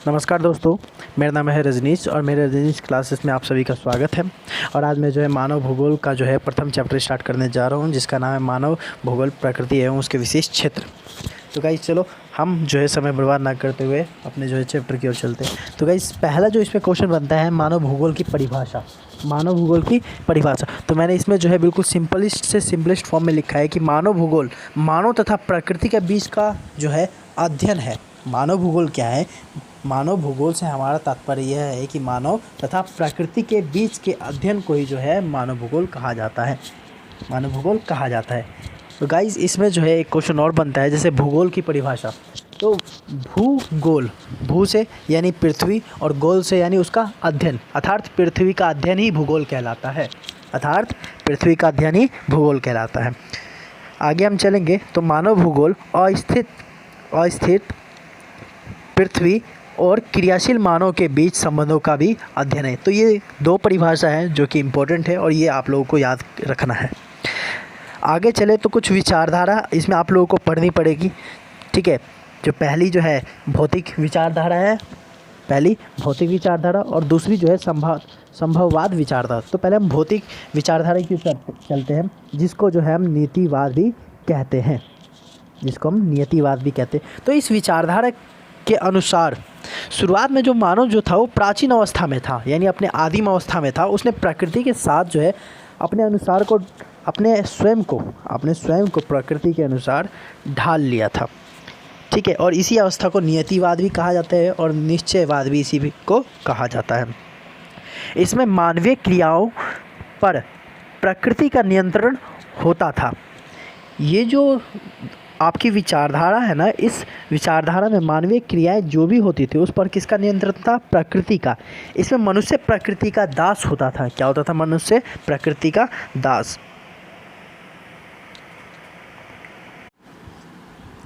नमस्कार दोस्तों, मेरा नाम है रजनीश और मेरे रजनीश क्लासेस में आप सभी का स्वागत है। और आज मैं जो है मानव भूगोल का जो है प्रथम चैप्टर स्टार्ट करने जा रहा हूं, जिसका नाम है मानव भूगोल प्रकृति एवं उसके विशेष क्षेत्र। तो गाइस चलो हम जो है समय बर्बाद ना करते हुए अपने जो है चैप्टर की ओर चलते हैं। तो गाइस पहला जो इसमें क्वेश्चन बनता है मानव भूगोल की परिभाषा। मानव भूगोल की परिभाषा तो मैंने इसमें जो है बिल्कुल सिंपलिस्ट से सिंपलेस्ट फॉर्म में लिखा है कि मानव भूगोल मानव तथा प्रकृति के बीच का जो है अध्ययन है। मानव भूगोल क्या है? मानव भूगोल से हमारा तात्पर्य यह है कि मानव तथा प्रकृति के बीच के अध्ययन को ही जो है मानव भूगोल कहा जाता है। मानव भूगोल कहा जाता है। तो गाइस इसमें जो है एक क्वेश्चन और बनता है, जैसे भूगोल की परिभाषा। तो भूगोल, भू से यानी पृथ्वी और गोल से यानी उसका अध्ययन, अर्थात पृथ्वी का अध्ययन ही भूगोल कहलाता है। अर्थात पृथ्वी का अध्ययन ही भूगोल कहलाता है। आगे हम चलेंगे तो मानव भूगोल अस्थिर पृथ्वी और क्रियाशील मानव के बीच संबंधों का भी अध्ययन है। तो ये दो परिभाषा हैं जो कि इम्पोर्टेंट है और ये आप लोगों को याद रखना है। आगे चले तो कुछ विचारधारा इसमें आप लोगों को पढ़नी पड़ेगी। ठीक है, जो पहली जो है भौतिक विचारधारा है, पहली भौतिक विचारधारा और दूसरी जो है संभववाद विचारधारा। तो पहले हम भौतिक विचारधारा की ओर चलते हैं, जिसको जो है हम नीतिवाद भी कहते हैं, जिसको हम नियतिवाद भी कहते हैं। तो इस विचारधारा के अनुसार शुरुआत में जो मानव जो था वो प्राचीन अवस्था में था, यानी अपने आदिम अवस्था में था। उसने प्रकृति के साथ जो है अपने स्वयं को प्रकृति के अनुसार ढाल लिया था। ठीक है, और इसी अवस्था को नियतिवाद भी कहा जाता है और निश्चयवाद भी इसी को कहा जाता है। इसमें मानवीय क्रियाओं पर प्रकृति का नियंत्रण होता था। ये जो आपकी विचारधारा है ना, इस विचारधारा में मानवीय क्रियाएं जो भी होती थी उस पर किसका नियंत्रण था? प्रकृति का। इसमें मनुष्य प्रकृति का दास होता था। क्या होता था? मनुष्य प्रकृति का दास।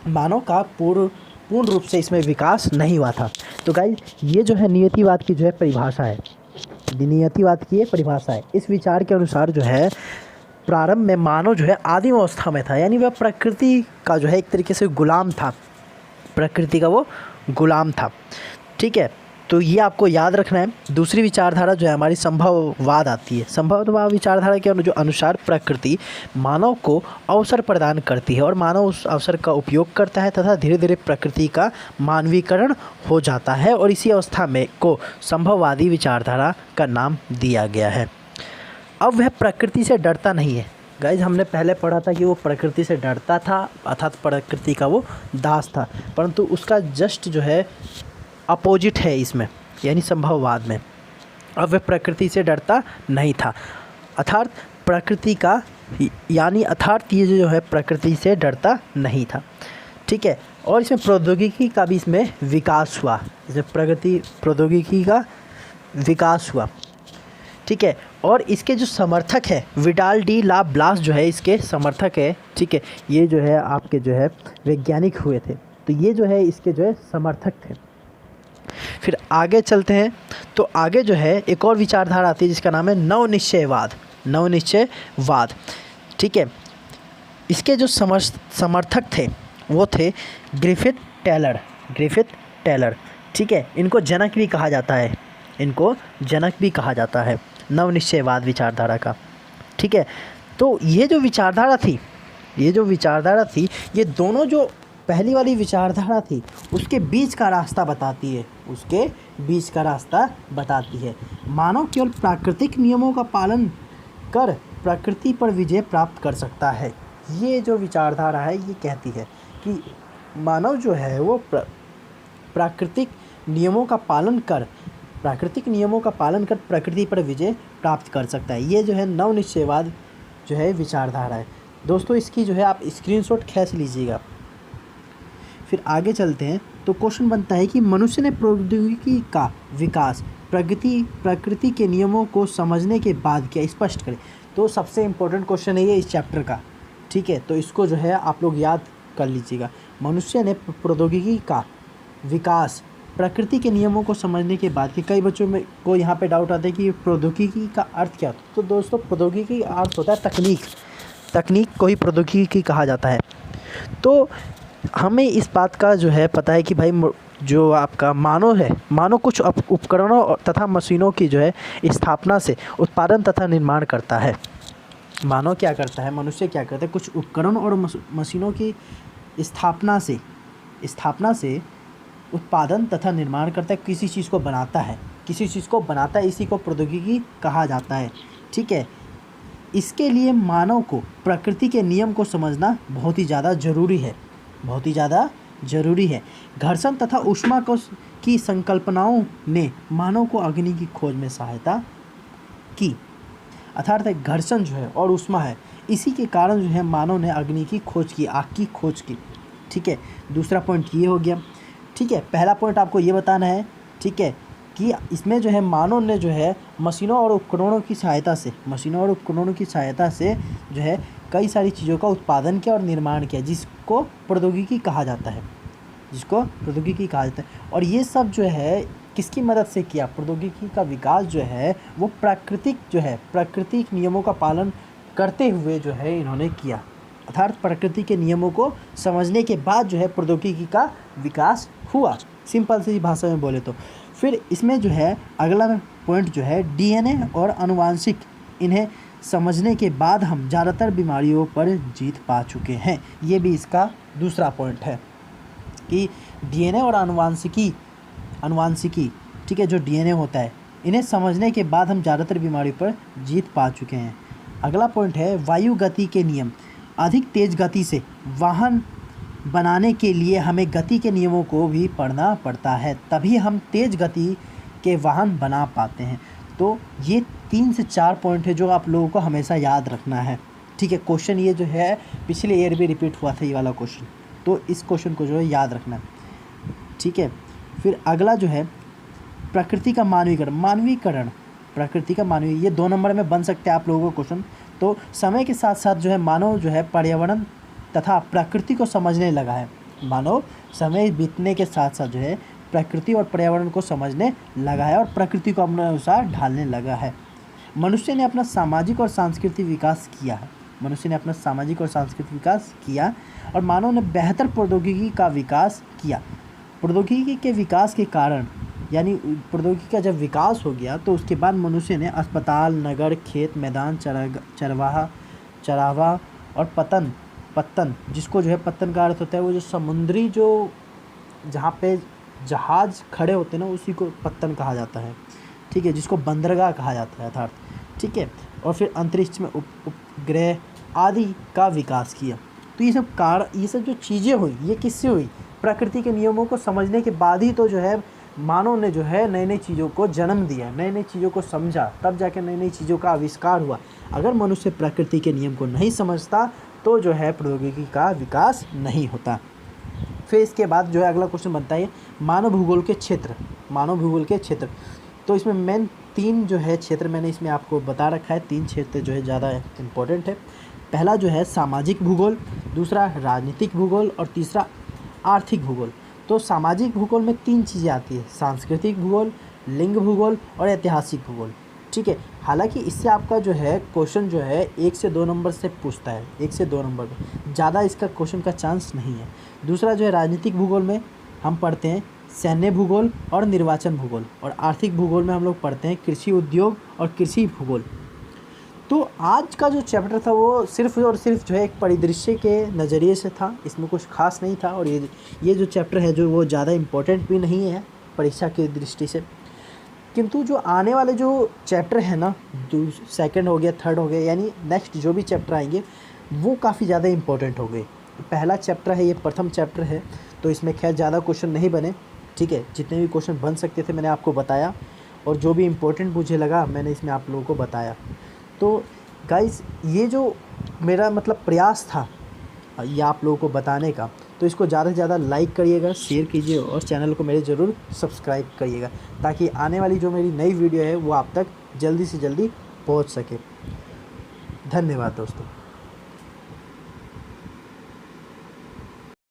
मानव का पूर्ण रूप से इसमें विकास नहीं हुआ था। तो गाइस ये जो है नियतिवाद की जो है परिभाषा है, नियतिवाद की ये परिभाषा है। इस विचार के अनुसार जो है प्रारंभ में मानव जो है आदिम अवस्था में था, यानी वह प्रकृति का जो है एक तरीके से गुलाम था। प्रकृति का वो गुलाम था। ठीक है, तो ये आपको याद रखना है। दूसरी विचारधारा जो है हमारी संभववाद आती है। संभववाद विचारधारा के जो अनुसार प्रकृति मानव को अवसर प्रदान करती है और मानव उस अवसर का उपयोग करता है तथा धीरे धीरे प्रकृति का मानवीकरण हो जाता है, और इसी अवस्था में को संभववादी विचारधारा का नाम दिया गया है। अब वह प्रकृति से डरता नहीं है। गाइज हमने पहले पढ़ा था कि वो प्रकृति से डरता था, अर्थात प्रकृति का वो दास था, परंतु उसका जस्ट जो है अपोजिट है इसमें, यानी संभववाद में। अब वह प्रकृति से डरता नहीं था, अर्थात प्रकृति का अर्थात ये जो है प्रकृति से डरता नहीं था। ठीक है, और इसमें प्रौद्योगिकी का भी इसमें विकास हुआ। इसमें प्रौद्योगिकी का विकास हुआ। ठीक है, और इसके जो समर्थक है विडाल डी ला ब्लास जो है इसके समर्थक है। ठीक है, ये जो है आपके जो है वैज्ञानिक हुए थे, तो ये जो है इसके जो है समर्थक थे। फिर आगे चलते हैं तो आगे जो है एक और विचारधारा आती है जिसका नाम है नवनिश्चयवाद। नवनिश्चयवाद। ठीक है, इसके जो समर्थक थे वो थे ग्रिफिथ टेलर। ठीक है, इनको जनक भी कहा जाता है नवनिश्चयवाद विचारधारा का। ठीक है, तो ये जो विचारधारा थी ये दोनों जो पहली वाली विचारधारा थी उसके बीच का रास्ता बताती है। मानव केवल प्राकृतिक नियमों का पालन कर प्रकृति पर विजय प्राप्त कर सकता है। ये जो विचारधारा है ये कहती है कि मानव जो है वो प्राकृतिक नियमों का पालन कर प्रकृति पर विजय प्राप्त कर सकता है। ये जो है नवनिश्चयवाद जो है विचारधारा है। दोस्तों इसकी जो है आप स्क्रीनशॉट खींच लीजिएगा। फिर आगे चलते हैं तो क्वेश्चन बनता है कि मनुष्य ने प्रौद्योगिकी का विकास प्रकृति के नियमों को समझने के बाद क्या? स्पष्ट करें। तो सबसे इम्पोर्टेंट क्वेश्चन है ये इस चैप्टर का। ठीक है, तो इसको जो है आप लोग याद कर लीजिएगा। मनुष्य ने प्रौद्योगिकी का विकास प्रकृति के नियमों को समझने के बाद कि कई बच्चों में को यहाँ पे डाउट आता है कि प्रौद्योगिकी का अर्थ क्या होता है। तो दोस्तों प्रौद्योगिकी का अर्थ होता है तकनीक। तकनीक को ही प्रौद्योगिकी कहा जाता है। तो हमें इस बात का जो है पता है कि भाई जो आपका मानव है, मानव कुछ उपकरणों तथा मशीनों की जो है स्थापना से उत्पादन तथा निर्माण करता है। मानव क्या करता है, मनुष्य क्या करता है, कुछ उपकरणों और मशीनों की स्थापना से उत्पादन तथा निर्माण करता है, किसी चीज़ को बनाता है, इसी को प्रौद्योगिकी कहा जाता है। ठीक है, इसके लिए मानव को प्रकृति के नियम को समझना बहुत ही ज़्यादा ज़रूरी है। घर्षण तथा ऊष्मा की संकल्पनाओं ने मानव को अग्नि की खोज में सहायता की। अर्थात घर्षण जो है और ऊष्मा है, इसी के कारण जो है मानव ने अग्नि की खोज की, आग की खोज की। ठीक है, दूसरा पॉइंट ये हो गया। ठीक है, पहला पॉइंट आपको ये बताना है, ठीक है, कि इसमें जो है मानव ने जो है मशीनों और उपकरणों की सहायता से जो है कई सारी चीज़ों का उत्पादन किया और निर्माण किया, जिसको प्रौद्योगिकी कहा जाता है। और ये सब जो है किसकी मदद से किया? प्रौद्योगिकी का विकास जो है वो प्राकृतिक नियमों का पालन करते हुए जो है इन्होंने किया। अर्थात प्रकृति के नियमों को समझने के बाद जो है प्रौद्योगिकी का विकास हुआ, सिंपल सी भाषा में बोले तो। फिर इसमें जो है अगला पॉइंट जो है डीएनए और आनुवांशिक, इन्हें समझने के बाद हम ज़्यादातर बीमारियों पर जीत पा चुके हैं। ये भी इसका दूसरा पॉइंट है कि डीएनए और आनुवांशिकी, ठीक है, जो डीएनए होता है, इन्हें समझने के बाद हम ज़्यादातर बीमारियों पर जीत पा चुके हैं। अगला पॉइंट है वायु गति के नियम। अधिक तेज़ गति से वाहन बनाने के लिए हमें गति के नियमों को भी पढ़ना पड़ता है, तभी हम तेज़ गति के वाहन बना पाते हैं। तो ये 3 से 4 पॉइंट है जो आप लोगों को हमेशा याद रखना है। ठीक है, क्वेश्चन ये जो है पिछले ईयर भी रिपीट हुआ था ये वाला क्वेश्चन, तो इस क्वेश्चन को जो है याद रखना है। ठीक है, फिर अगला जो है प्रकृति का मानवीकरण, ये 2 नंबर में बन सकते हैं आप लोगों को क्वेश्चन। तो समय के साथ साथ जो है मानव जो है पर्यावरण तथा प्रकृति को समझने लगा है। मानव समय बीतने के साथ साथ जो है प्रकृति और पर्यावरण को समझने लगा है और प्रकृति को अपने अनुसार ढालने लगा है। मनुष्य ने अपना सामाजिक और सांस्कृतिक विकास किया और मानव ने बेहतर प्रौद्योगिकी का विकास किया। प्रौद्योगिकी के विकास के कारण, यानी प्रौद्योगिकी का जब विकास हो गया तो उसके बाद मनुष्य ने अस्पताल, नगर, खेत, मैदान, चरावा और पत्तन, जिसको जो है पत्तन का अर्थ होता है वो जो समुद्री, जो जहाँ पे जहाज़ खड़े होते हैं ना, उसी को पत्तन कहा जाता है। ठीक है, जिसको बंदरगाह कहा जाता है अर्थात। ठीक है, और फिर अंतरिक्ष में उपग्रह आदि का विकास किया। तो ये सब जो चीज़ें हुई, ये किससे हुई? प्रकृति के नियमों को समझने के बाद ही तो जो है मानव ने जो है नई नई चीज़ों को जन्म दिया, नई नई चीज़ों को समझा, तब जाके नई नई चीज़ों का आविष्कार हुआ। अगर मनुष्य प्रकृति के नियम को नहीं समझता तो जो है प्रौद्योगिकी का विकास नहीं होता। फिर इसके बाद जो है अगला क्वेश्चन बनता है मानव भूगोल के क्षेत्र। तो इसमें मेन 3 जो है क्षेत्र मैंने इसमें आपको बता रखा है। 3 क्षेत्र जो है ज़्यादा इम्पोर्टेंट है। पहला जो है सामाजिक भूगोल, दूसरा राजनीतिक भूगोल और तीसरा आर्थिक भूगोल। तो सामाजिक भूगोल में 3 चीज़ें आती है, सांस्कृतिक भूगोल, लिंग भूगोल और ऐतिहासिक भूगोल। ठीक है, हालांकि इससे आपका जो है क्वेश्चन जो है 1 से 2 नंबर से पूछता है, 1 से 2 नंबर में, ज़्यादा इसका क्वेश्चन का चांस नहीं है। दूसरा जो है राजनीतिक भूगोल में हम पढ़ते हैं सैन्य भूगोल और निर्वाचन भूगोल, और आर्थिक भूगोल में हम लोग पढ़ते हैं कृषि उद्योग और कृषि भूगोल। तो आज का जो चैप्टर था वो सिर्फ और सिर्फ जो है एक परिदृश्य के नज़रिए से था, इसमें कुछ खास नहीं था। और ये जो चैप्टर है जो वो ज़्यादा इम्पोर्टेंट भी नहीं है परीक्षा की दृष्टि से, किंतु जो आने वाले जो चैप्टर है ना, 2nd हो गया, 3rd हो गया, यानी नेक्स्ट जो भी चैप्टर आएंगे वो काफ़ी ज़्यादा इम्पोर्टेंट हो गए। पहला चैप्टर है, ये प्रथम चैप्टर है, तो इसमें खैर ज़्यादा क्वेश्चन नहीं बने। ठीक है, जितने भी क्वेश्चन बन सकते थे मैंने आपको बताया, और जो भी इम्पोर्टेंट मुझे लगा मैंने इसमें आप लोगों को बताया। तो गाइस, ये जो मेरा मतलब प्रयास था ये आप लोगों को बताने का, तो इसको ज़्यादा से ज़्यादा लाइक करिएगा, शेयर कीजिए और चैनल को मेरे ज़रूर सब्सक्राइब करिएगा, ताकि आने वाली जो मेरी नई वीडियो है वो आप तक जल्दी से जल्दी पहुंच सके। धन्यवाद दोस्तों।